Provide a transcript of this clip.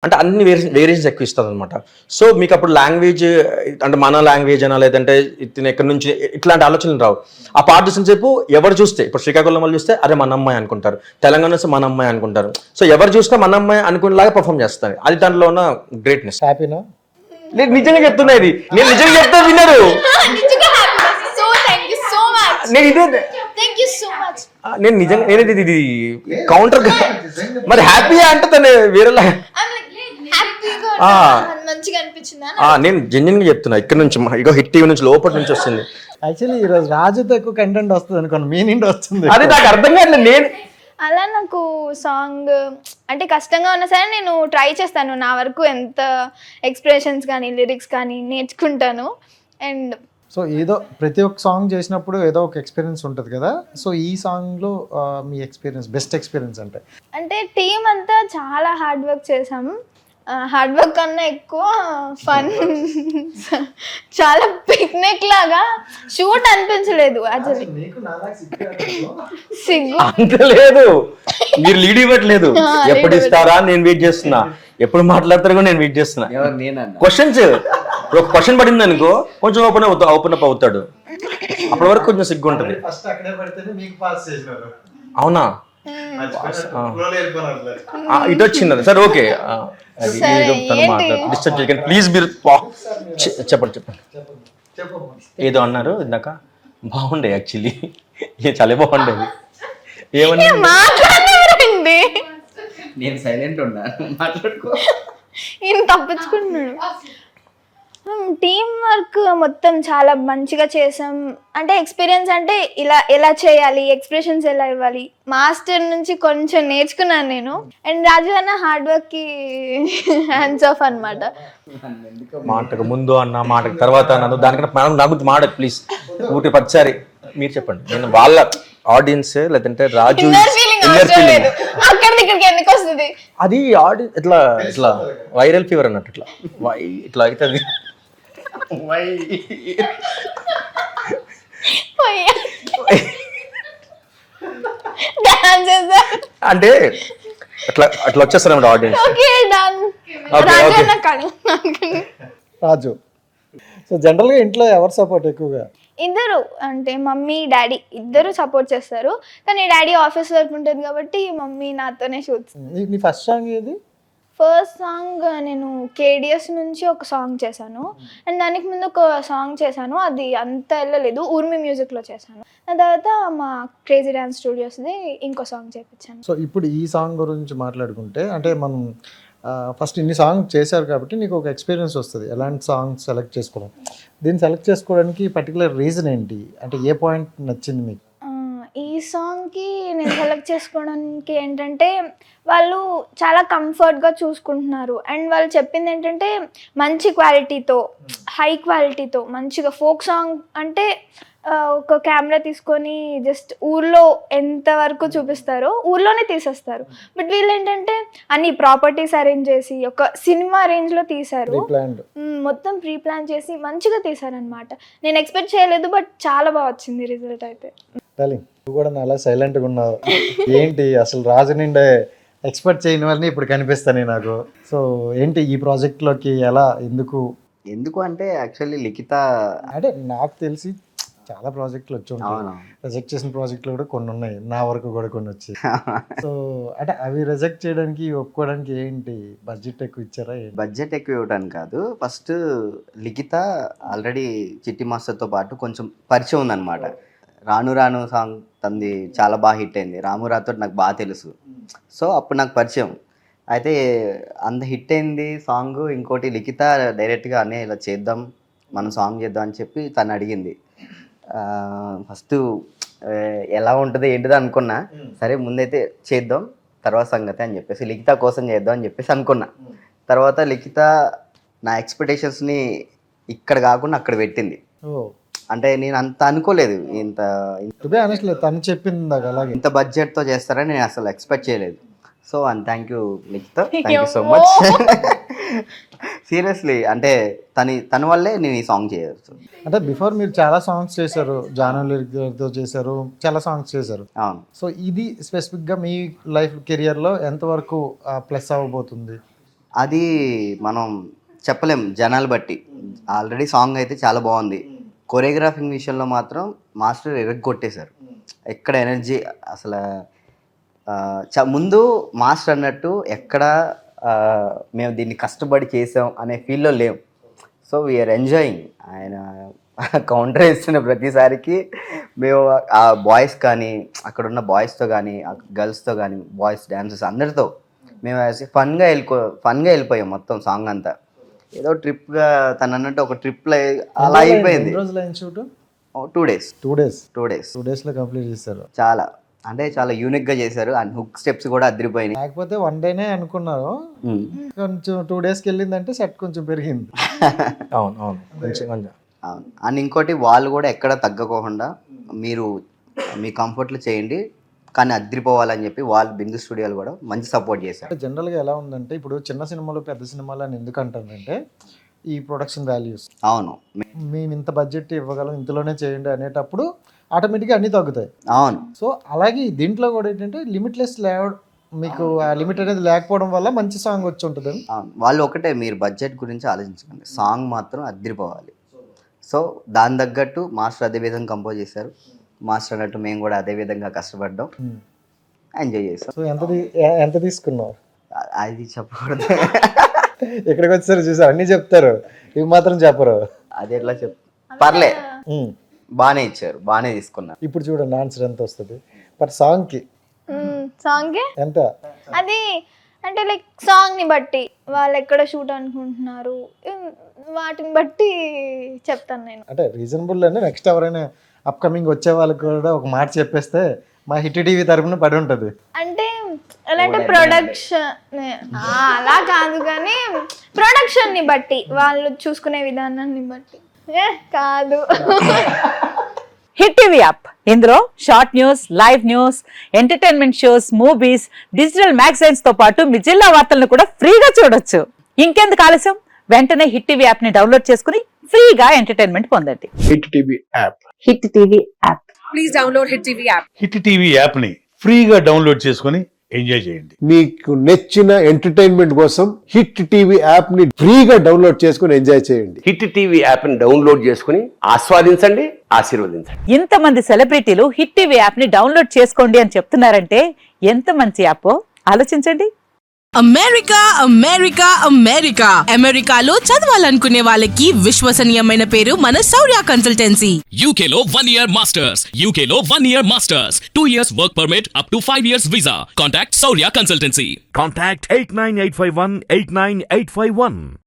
అంటే అన్ని వేరియేషన్స్ ఎక్కువ ఇస్తుంది అనమాట. సో మీకు అప్పుడు లాంగ్వేజ్ అంటే మన లాంగ్వేజ్ అనా లేదంటే ఇతను ఎక్కడి నుంచి ఇట్లాంటి ఆలోచనలు రావు. ఆ పాట చూసిన సేపు ఎవరు చూస్తే ఇప్పుడు శ్రీకాకుళం వాళ్ళు చూస్తే అరే మన అమ్మాయి అనుకుంటారు, తెలంగాణ వస్తే మన అమ్మాయి అనుకుంటారు. సో ఎవరు చూసినా మన అమ్మాయి అనుకునేలాగా పర్ఫామ్ చేస్తారు. అది దాంట్లో ఉన్న గ్రేట్నెస్. హ్యాపీనా? నేను నిజంగా చెప్తున్నా, ఇది నేను నిజంగా చెప్తా విన్నారు. నేను ఇదే నేను నిజంగా నేను ఇది కౌంటర్ మరి హ్యాపీగా అంటే తను వేరేలా నేను జెన్యున్ గా చెప్తున్నా. ఇక్కడ నుంచి ఇగో హిట్ టీవీ నుంచి లోపల నుంచి వస్తుంది. యాక్చువల్లీ ఈ రోజు రాజుతో ఎక్కువ కంటెంట్ వస్తుంది అనుకోండి, మీ నుండి వస్తుంది. అది నాకు అర్థం కావట్లేదు. నేను అలా నాకు సాంగ్ అంటే కష్టంగా ఉన్నా సరే నేను ట్రై చేస్తాను. నా వరకు ఎంత ఎక్స్ప్రెషన్స్ కానీ లిరిక్స్ కానీ నేర్చుకుంటాను. అండ్ సో ఏదో ప్రతి ఒక్క సాంగ్ చేసినప్పుడు ఏదో ఒక ఎక్స్పీరియన్స్ ఉంటుంది కదా. సో ఈ సాంగ్లో మీ ఎక్స్పీరియన్స్, బెస్ట్ ఎక్స్పీరియన్స్ అంటే టీం అంతా చాలా హార్డ్ వర్క్ చేసాము. హార్డ్ వర్క్ కన్నా ఎక్కువ ఫన్. చాలా పిక్నిక్ లాగా షూట్ అనిపించలేదు అసలు. సిగ్గు అంత లేదు, మీరు లీడ్ ఇవ్వట్లేదు. ఎప్పుడు ఇస్తారా నేను వెయిట్ చేస్తున్నా, ఎప్పుడు మాట్లాడతారు కూడా నేను వెయిట్ చేస్తున్నా. క్వశ్చన్స్ ఒక క్వశ్చన్ పడింది అనుకో కొంచెం ఓపెన్ అప్ అవుతాడు. అప్పటి వరకు కొంచెం సిగ్గు ఉంటుంది. అవునా? ఇటు వచ్చింది సరే ఓకే. డిస్టర్బ్ చేయకండి ప్లీజ్. మీరు చెప్పండి ఏదో అన్నారు ఇందాక, బాగుండే యాక్చువల్లీ, చాలా బాగుండేది. ఏమన్నా నేను సైలెంట్ ఉన్నాను, మాట్లాడుకో. ఈయన తప్పించుకుంటున్నాడు. టీం వర్క్ మొత్తం చాలా మంచిగా చేసాం. అంటే ఎక్స్పీరియన్స్ అంటే ఇలా ఎలా చేయాలి, ఎక్స్ప్రెషన్స్ ఎలా ఇవ్వాలి, మాస్టర్ నుంచి కొంచెం నేర్చుకున్నాను నేను. అండ్ రాజు అన్న హార్డ్ వర్క్ కి హ్యాండ్స్ ఆఫ్ అన్నమాట. మాటకు ముందు అన్న మాటకు తర్వాత అన్న దానికన్నా నాకు మాట ప్లీజ్ ఊరికి పచ్చారి మీరు చెప్పండి. నేను వాళ్ళ ఆడియన్స్ లేదంటే రాజు ఇక్కడికి ఎందుకు వస్తుంది అది ఆడియన్స్ ఇట్లా ఇట్లా వైరల్ ఫీవర్ అన్నట్టు ఇట్లా ఇట్లా అవుతుంది. అంటే అట్లా అట్లా వచ్చేస్తారు అన్నమాట ఆడియన్స్. రాజు. సో జనరల్గా ఇంట్లో ఎవరు సపోర్ట్ ఎక్కువగా? ఇద్దరు, అంటే మమ్మీ డాడీ ఇద్దరు సపోర్ట్ చేస్తారు. కానీ డాడీ ఆఫీస్ వర్క్ ఉంటుంది కాబట్టి మమ్మీ నాతోనే షూట్స్. నీ ఫస్ట్ సాంగ్ ఏది? ఫస్ట్ సాంగ్ నేను కేడిఎస్ నుంచి ఒక సాంగ్ చేశాను. అండ్ దానికి ముందు ఒక సాంగ్ చేశాను, అది అంత వెళ్ళలేదు, ఊర్మి మ్యూజిక్లో చేశాను. దాని తర్వాత మా క్రేజీ డ్యాన్స్ స్టూడియోస్ది ఇంకో సాంగ్ చేయించాను. సో ఇప్పుడు ఈ సాంగ్ గురించి మాట్లాడుకుంటే, అంటే మనం ఫస్ట్ ఇన్ని సాంగ్ చేశారు కాబట్టి నీకు ఒక ఎక్స్పీరియన్స్ వస్తుంది ఎలాంటి సాంగ్ సెలెక్ట్ చేసుకోవడం. దీన్ని సెలెక్ట్ చేసుకోవడానికి పర్టికులర్ రీజన్ ఏంటి, అంటే ఏ పాయింట్ నచ్చింది మీకు? ఈ సాంగ్కి నేను సెలెక్ట్ చేసుకోవడానికి ఏంటంటే వాళ్ళు చాలా కంఫర్ట్గా చూసుకుంటున్నారు. అండ్ వాళ్ళు చెప్పింది ఏంటంటే మంచి క్వాలిటీతో, హై క్వాలిటీతో మంచిగా ఫోక్ సాంగ్ అంటే ఒక కెమెరా తీసుకొని జస్ట్ ఊర్లో ఎంతవరకు చూపిస్తారో ఊర్లోనే తీసేస్తారు. బట్ వీళ్ళు ఏంటంటే అన్ని ప్రాపర్టీస్ అరేంజ్ చేసి ఒక సినిమా రేంజ్లో తీశారు. మొత్తం ప్రీ ప్లాన్ చేసి మంచిగా తీశారనమాట. నేను ఎక్స్పెక్ట్ చేయలేదు, బట్ చాలా బాగా వచ్చింది రిజల్ట్ అయితే. నువ్వు కూడా అలా సైలెంట్గా ఉన్నావు ఏంటి? అసలు రాజు నిండే ఎక్స్పెక్ట్ చేయని వాళ్ళని ఇప్పుడు కనిపిస్తాను నాకు. సో ఏంటి ఈ ప్రాజెక్ట్లోకి ఎలా, ఎందుకు అంటే యాక్చువల్లీ లిఖిత అంటే నాకు తెలిసి చాలా ప్రాజెక్టులు వచ్చి ఉంటాయి. రిజెక్ట్ చేసిన ప్రాజెక్టులు కూడా కొన్ని ఉన్నాయి, నా వరకు కూడా కొన్ని వచ్చాయి. సో అంటే అవి రిజెక్ట్ చేయడానికి ఒప్పుకోవడానికి ఏంటి, బడ్జెట్ ఎక్కువ ఇచ్చారా? బడ్జెట్ ఎక్కువ ఇవ్వడానికి కాదు, ఫస్ట్ లిఖిత ఆల్రెడీ చిట్టి మాస్టర్తో పాటు కొంచెం పరిచయం ఉందన్నమాట. రాను రాను సాంగ్ తంది చాలా బాగా హిట్ అయింది, రామురాతో నాకు బాగా తెలుసు. సో అప్పుడు నాకు పరిచయం అయితే అంత హిట్ అయింది సాంగ్. ఇంకోటి లిఖిత డైరెక్ట్గా అనే ఇలా చేద్దాం, మనం సాంగ్ చేద్దాం అని చెప్పి తను అడిగింది. ఫస్ట్ ఎలా ఉంటుంది ఏంటిదో అనుకున్నా, సరే ముందైతే చేద్దాం తర్వాత సంగతి అని చెప్పేసి లిఖిత కోసం చేద్దాం అని చెప్పేసి అనుకున్నా. తర్వాత లిఖిత నా ఎక్స్పెక్టేషన్స్ని ఇక్కడ కాకుండా అక్కడ పెట్టింది. అంటే నేను అంత అనుకోలేదు, తను చెప్పింది అలాగే ఇంత బడ్జెట్తో చేస్తారని నేను అసలు ఎక్స్పెక్ట్ చేయలేదు. So and thank you Likhitha, thank you so much. Seriously అంటే తన వల్లే నేను ఈ సాంగ్ చేయవచ్చు. అంటే బిఫోర్ మీరు చాలా సాంగ్స్ చేశారు, జాను లిరిక్తో చేశారు, చాలా సాంగ్స్ చేశారు. అవును. సో ఇది స్పెసిఫిక్గా మీ లైఫ్ కెరియర్లో ఎంతవరకు ప్లస్ అవ్వబోతుంది? అది మనం చెప్పలేం జనాలు బట్టి. ఆల్రెడీ సాంగ్ అయితే చాలా బాగుంది. కొరియోగ్రాఫింగ్ విషయంలో మాత్రం మాస్టర్ ఎరగొట్టేశారు. ఎక్కడ ఎనర్జీ అసలు ముందు మాస్టర్ అన్నట్టు ఎక్కడ మేము దీన్ని కష్టపడి చేసాం అనే ఫీల్లో లేవు. So we are enjoying. ఆయన కౌంటర్ వేస్తున్న ప్రతిసారికి మేము ఆ బాయ్స్ కానీ అక్కడ ఉన్న బాయ్స్తో కానీ గర్ల్స్తో కానీ బాయ్స్ డ్యాన్సర్స్ అందరితో మేము ఫన్గా వెళ్ళిపోయాం మొత్తం సాంగ్ అంతా. ఏదో ట్రిప్గా తను అన్నట్టు ఒక ట్రిప్లో అలా అయిపోయింది. ఎన్ని రోజులు అయింది షూట్? 2 days. 2 days. 2 days. 2 daysలో కంప్లీట్ చేశారు. చాలా అంటే చాలా యూనిక్గా చేశారు. అండ్ హుక్ స్టెప్స్ కూడా అదిరిపోయినాయి. లేకపోతే 1 డేనే అనుకున్నారు, కొంచెం 2 daysకి వెళ్ళిందంటే సెట్ కొంచెం పెరిగింది. అవును అవును కొంచెం. అవును. అండ్ ఇంకోటి వాళ్ళు కూడా ఎక్కడ తగ్గకోకుండా మీరు మీ కంఫర్ట్లో చేయండి కానీ అదిరిపోవాలని చెప్పి వాళ్ళు బిందు స్టూడియోలు కూడా మంచి సపోర్ట్ చేశారు. జనరల్గా ఎలా ఉందంటే ఇప్పుడు చిన్న సినిమాలు పెద్ద సినిమాలు అని ఎందుకు అంటారంటే ఈ ప్రొడక్షన్ వాల్యూస్. అవును మేము ఇంత బడ్జెట్ ఇవ్వగలం, ఇంతలోనే చేయండి అనేటప్పుడు ఆటోమేటిక్గా అన్నీ తగ్గుతాయి. అవును. సో అలాగే దీంట్లో కూడా ఏంటంటే లిమిట్లెస్ మీకు ఆ లిమిట్ అనేది లేకపోవడం వల్ల మంచి సాంగ్ వచ్చి ఉంటుంది. అవును. వాళ్ళు ఒకటే మీరు బడ్జెట్ గురించి ఆలోచించకండి, సాంగ్ మాత్రం అదిరిపోవాలి. సో దాని తగ్గట్టు మాస్టర్ అదే విధంగా కంపోజ్ చేశారు. మాస్టర్ అన్నట్టు మేము కూడా అదే విధంగా కష్టపడ్డాం, ఎంజాయ్ చేసాం. సో ఎంత తీసుకున్నావు? అది చెప్పకూడదు. ఇక్కడికి వచ్చారు చూసారు, అన్నీ చెప్తారు, ఇవి మాత్రం చెప్పరు. అది ఎట్లా పర్లే, బాగానే ఇచ్చారు, బాగానే తీసుకున్నారు. ఇప్పుడు చూడండి ఆన్సర్ ఎంత వస్తుంది పర్ సాంగ్కి. సాంగ్కి ఎంత? అది అంటే లైక్ సాంగ్ని బట్టి వాళ్ళు ఎక్కడ షూట్ అనుకుంటున్నారు వాటిని బట్టి చెప్తాను నేను. అంటే రీజనబుల్ అంటే నెక్స్ట్ ఎవరైనా అప్కమింగ్ వచ్చే వాళ్ళకి కూడా ఒక మాట చెప్పేస్తే మా హిట్ టీవీ తరపున పడి ఉంటుంది. అంటే ఎలా అంటే ప్రొడక్షన్ అలా కాదు కానీ ప్రొడక్షన్ని బట్టి వాళ్ళు చూసుకునే విధానాన్ని బట్టి కాదు. హిట్ టీవీ యాప్, ఇందులో short news, live news, entertainment shows, movies, digital magazines తో పాటు మీ జిల్లా వార్తలను కూడా ఫ్రీగా చూడొచ్చు. ఇంకెందుకు ఆలస్యం, వెంటనే హిట్ టీవీ యాప్ ని డౌన్లోడ్ చేసుకుని ఫ్రీగా ఎంటర్టైన్మెంట్ పొందండి. Hit TV app. Hit TV app. Please download hit TV app. Hit TV app ని ఫ్రీగా డౌన్లోడ్ చేసుకొని ఎంజాయ్ చేయండి. మీకు నచ్చిన ఎంటర్టైన్మెంట్ కోసం హిట్ టీవీ యాప్ ని ఫ్రీగా డౌన్లోడ్ చేసుకొని ఎంజాయ్ చేయండి. హిట్ టీవీ యాప్ ని డౌన్లోడ్ చేసుకుని ఆస్వాదించండి, ఆశీర్వదించండి. ఇంతమంది సెలబ్రిటీలు హిట్ టీవీ యాప్ ని డౌన్లోడ్ చేసుకోండి అని చెప్తున్నారంటే ఎంత మంచి యాప్ ఆలోచించండి. అమెరికా అమెరికా అమెరికా అమెరికాలో చదవాలనుకునే వాళ్ళకి విశ్వసనీయమైన పేరు మన శౌర్య కన్సల్టెన్సీ. UK లో 1 year masters. UK లో 1 year masters. 2 years work permit up to 5 years visa. Contact Saurya Consultancy. Contact 89851 89851.